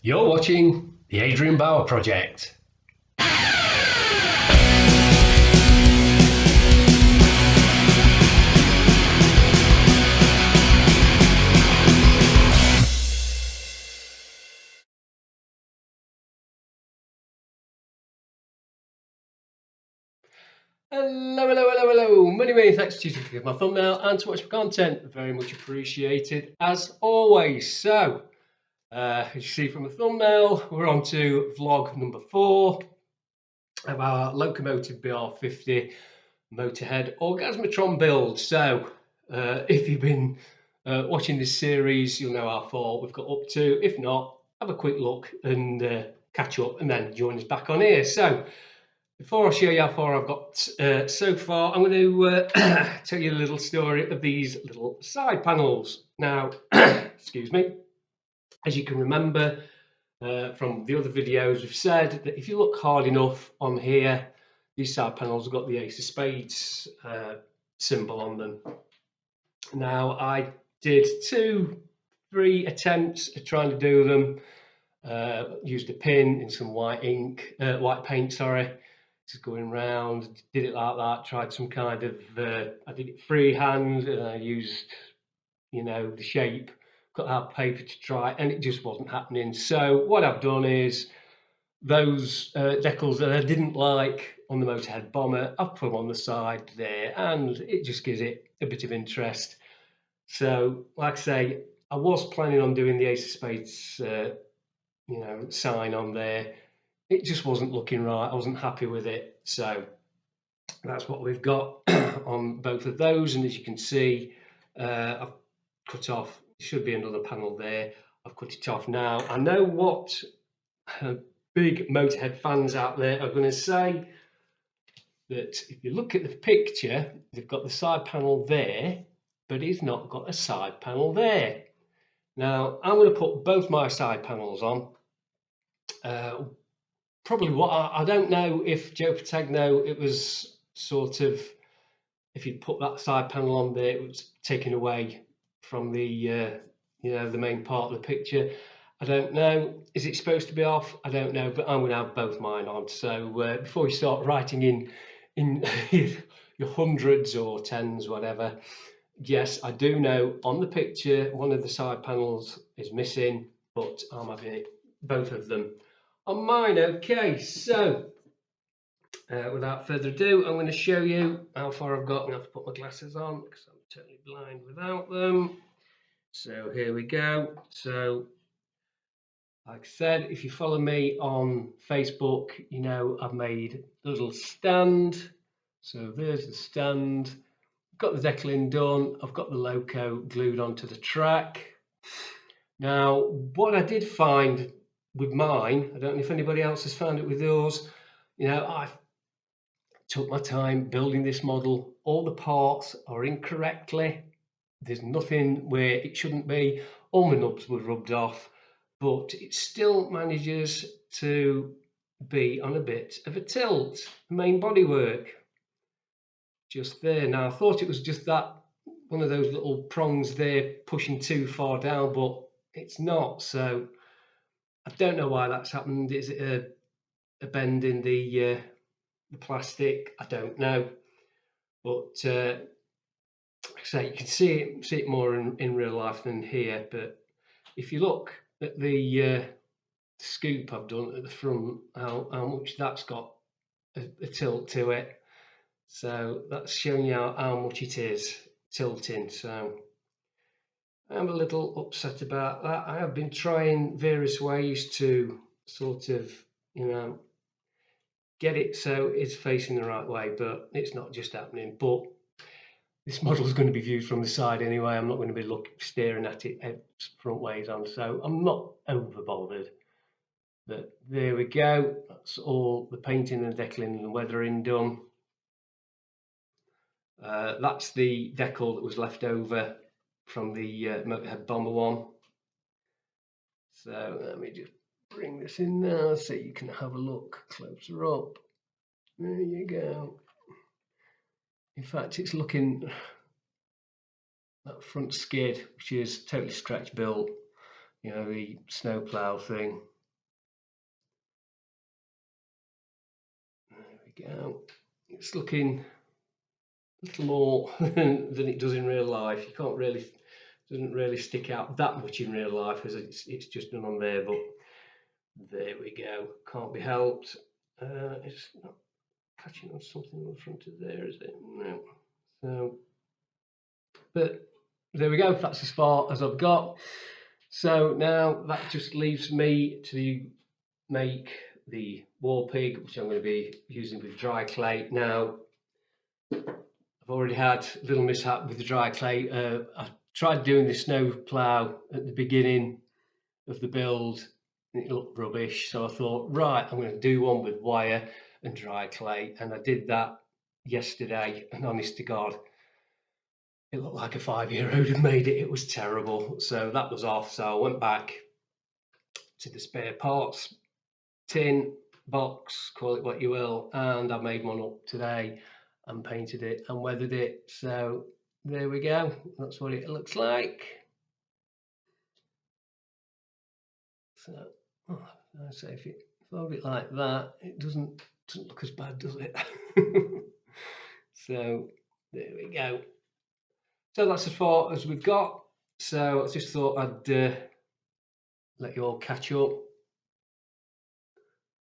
You're watching the Adrian Bauer Project. Hello. Many thanks to you for my thumbnail and to watch my content. Very much appreciated as always. So, as you see from the thumbnail, we're on to vlog number 4 of our Locomotive BR50 Motorhead Orgasmotron build. So, if you've been watching this series, you'll know how far we've got up to. If not, have a quick look and catch up and then join us back on here. So, before I show you how far I've got so far, I'm going to tell you a little story of these little side panels. Now, excuse me, as you can remember from the other videos, we've said that if you look hard enough on here, these side panels have got the Ace of Spades symbol on them. Now, I did 2-3 attempts at trying to do them. Used a pin in some white paint, just going around, did it like that, tried some kind of, I did it freehand, and I used, the shape, cut out paper to try, and it just wasn't happening. So what I've done is, those decals that I didn't like on the Motorhead Bomber, I've put them on the side there, and it just gives it a bit of interest. So, like I say, I was planning on doing the Ace of Spades, sign on there. It just wasn't looking right. I wasn't happy with it. So that's what we've got on both of those. And as you can see, I've cut off, should be another panel there. I've cut it off now. I know what big Motorhead fans out there are going to say, that if you look at the picture, they've got the side panel there, but he's not got a side panel there. Now, I'm going to put both my side panels on. Probably what I don't know if Joe Patagno, it was sort of, if you put that side panel on there, it was taken away from the the main part of the picture. I don't know. Is it supposed to be off? I don't know, but I'm going to have both mine on. So before you start writing in your hundreds or tens, whatever, yes, I do know on the picture one of the side panels is missing, but I'm having both of them on mine. Okay, so without further ado, I'm going to show you how far I've got. I'm going to have to put my glasses on because I'm totally blind without them. So here we go. So, like I said, if you follow me on Facebook, you know I've made a little stand. So there's the stand. I've got the decaling done. I've got the loco glued onto the track. Now, what I did find with mine, I don't know if anybody else has found it with yours, I took my time building this model. All the parts are incorrectly. There's nothing where it shouldn't be. All my nubs were rubbed off, but it still manages to be on a bit of a tilt. The main bodywork, just there. Now, I thought it was just that, one of those little prongs there pushing too far down, but it's not. So I don't know why that's happened. Is it a bend in the plastic? I don't know. But like I say, you can see it more in real life than here. But if you look at the scoop I've done at the front, how much that's got a tilt to it. So that's showing you how much it is tilting. So I'm a little upset about that. I have been trying various ways to sort of, get it so it's facing the right way, but it's not just happening. But this model is going to be viewed from the side anyway. I'm not going to be staring at it front ways on, so I'm not over bothered. But there we go. That's all the painting and decaling and the weathering done. That's the decal that was left over from the Motorhead Bomber one. So let me just bring this in now so you can have a look closer up. There you go. In fact, it's looking, that front skid, which is totally scratch built, the snowplow thing, we go. It's looking a little more than it does in real life. You can't really, doesn't really stick out that much in real life as it's just done on there, but there we go. Can't be helped. It's not catching on something on the front of there, is it? No. So, but there we go. That's as far as I've got. So now that just leaves me to make the wall pig, which I'm going to be using with dry clay. Now, I've already had a little mishap with the dry clay. I tried doing the snow plow at the beginning of the build and it looked rubbish. So I thought, right, I'm going to do one with wire and dry clay. And I did that yesterday, and honest to God, it looked like a 5-year-old had made it. It was terrible. So that was off. So I went back to the spare parts tin box, call it what you will, and I made one up today and painted it and weathered it. So there we go. That's what it looks like. So I say if you fold it like that, it doesn't look as bad, does it? So there we go. So that's as far as we've got. So I just thought I'd let you all catch up.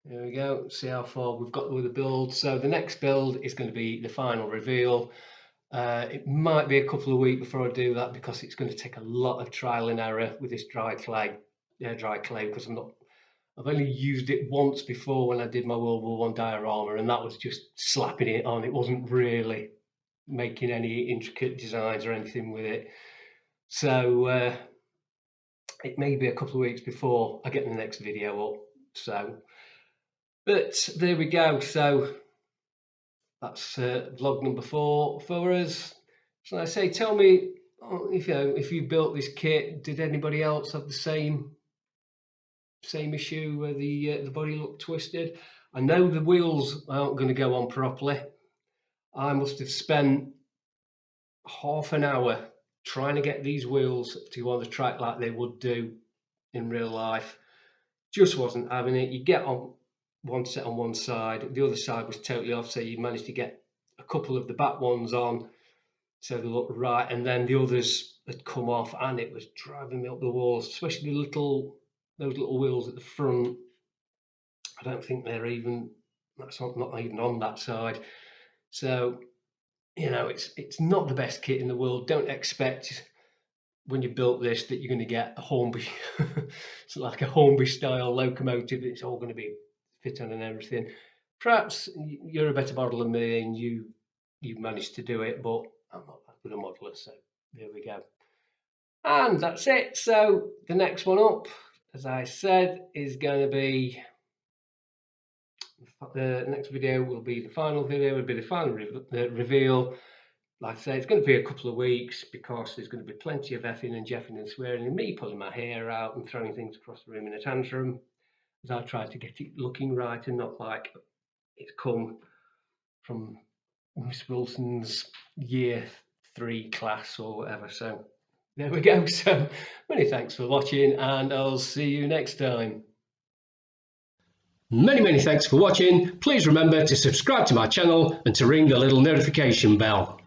There we go. See how far we've got with the build. So the next build is going to be the final reveal. It might be a couple of weeks before I do that because it's going to take a lot of trial and error with this dry clay because I've only used it once before when I did my World War I diorama, and that was just slapping it on. It wasn't really making any intricate designs or anything with it. So it may be a couple of weeks before I get the next video up. So, but there we go. So that's vlog number 4 for us. So I say, tell me if you built this kit, did anybody else have the same issue where the body looked twisted? I know the wheels aren't going to go on properly. I must have spent half an hour trying to get these wheels to go on the track like they would do in real life. Just wasn't having it. You get on one set on one side, the other side was totally off, so you managed to get a couple of the back ones on so they looked right, and then the others had come off and it was driving me up the walls, especially those little wheels at the front. I don't think they're even, that's not even on that side. So, you know, it's not the best kit in the world. Don't expect when you built this that you're going to get a Hornby, it's like a Hornby style locomotive. It's all going to be fit on and everything. Perhaps you're a better modeler than me and you've managed to do it, but I'm not that good a modeler, so there we go. And that's it. So the next one up, as I said, is going to be, the next video will be the final video, will be the final reveal. Like I say, it's going to be a couple of weeks because there's going to be plenty of effing and jeffing and swearing and me pulling my hair out and throwing things across the room in a tantrum as I try to get it looking right and not like it's come from Miss Wilson's year 3 class or whatever. So there we go. So many thanks for watching and I'll see you next time. Many thanks for watching. Please remember to subscribe to my channel and to ring the little notification bell.